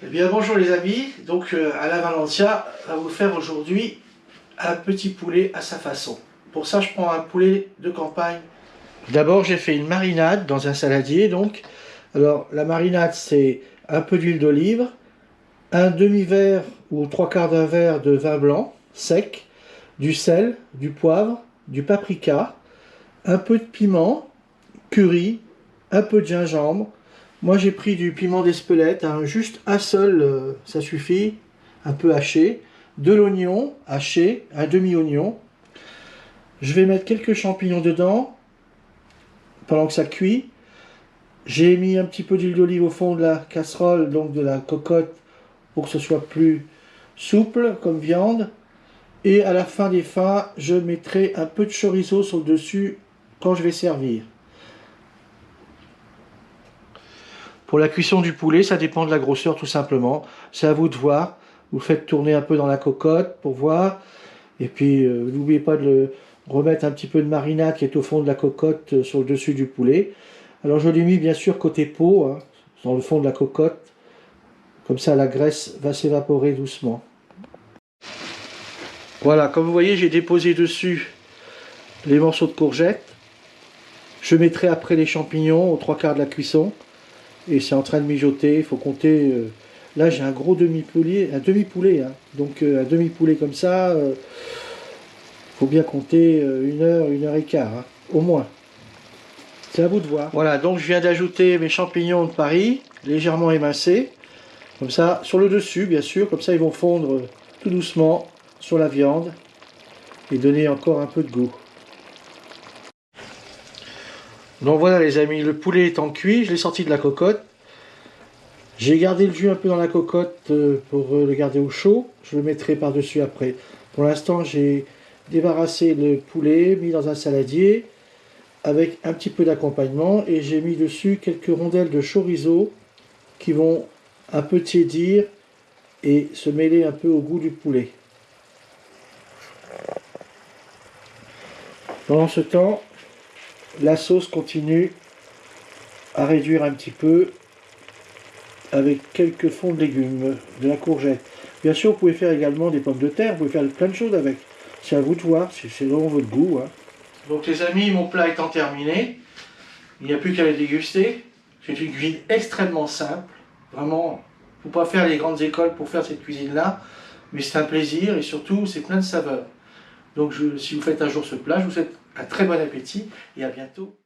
Eh bien bonjour les amis, donc Alain Valencia va vous faire aujourd'hui un petit poulet à sa façon. Pour ça je prends un poulet de campagne. D'abord j'ai fait une marinade dans un saladier donc. Alors la marinade c'est un peu d'huile d'olive, un demi-verre ou trois quarts d'un verre de vin blanc sec, du sel, du poivre, du paprika, un peu de piment, curry, un peu de gingembre. Moi j'ai pris du piment d'Espelette, hein, juste un seul, ça suffit, un peu haché, de l'oignon haché, un demi-oignon. Je vais mettre quelques champignons dedans pendant que ça cuit. J'ai mis un petit peu d'huile d'olive au fond de la casserole, donc de la cocotte, pour que ce soit plus souple comme viande. Et à la fin des fins, je mettrai un peu de chorizo sur le dessus quand je vais servir. Pour la cuisson du poulet, ça dépend de la grosseur tout simplement. C'est à vous de voir. Vous le faites tourner un peu dans la cocotte pour voir. Et puis n'oubliez pas de remettre un petit peu de marinade qui est au fond de la cocotte sur le dessus du poulet. Alors je l'ai mis bien sûr côté peau, hein, dans le fond de la cocotte. Comme ça la graisse va s'évaporer doucement. Voilà, comme vous voyez, j'ai déposé dessus les morceaux de courgettes. Je mettrai après les champignons aux trois quarts de la cuisson. Et c'est en train de mijoter, il faut compter. Là j'ai un gros demi-poulet, hein. Donc un demi-poulet comme ça, faut bien compter 1 heure et quart, hein, au moins. C'est à vous de voir. Voilà, donc je viens d'ajouter mes champignons de Paris, légèrement émincés. Comme ça, sur le dessus bien sûr, comme ça ils vont fondre tout doucement sur la viande et donner encore un peu de goût. Donc voilà les amis, le poulet étant cuit, je l'ai sorti de la cocotte. J'ai gardé le jus un peu dans la cocotte pour le garder au chaud. Je le mettrai par-dessus après. Pour l'instant, j'ai débarrassé le poulet, mis dans un saladier avec un petit peu d'accompagnement et j'ai mis dessus quelques rondelles de chorizo qui vont un peu tiédir et se mêler un peu au goût du poulet. Pendant ce temps, la sauce continue à réduire un petit peu avec quelques fonds de légumes, de la courgette. Bien sûr, vous pouvez faire également des pommes de terre, vous pouvez faire plein de choses avec. C'est à vous de voir, c'est selon votre goût. Hein. Donc les amis, mon plat étant terminé, il n'y a plus qu'à le déguster. C'est une cuisine extrêmement simple. Vraiment, il ne faut pas faire les grandes écoles pour faire cette cuisine-là, mais c'est un plaisir et surtout, c'est plein de saveurs. Donc si vous faites un jour ce plat, je vous souhaite un très bon appétit et à bientôt.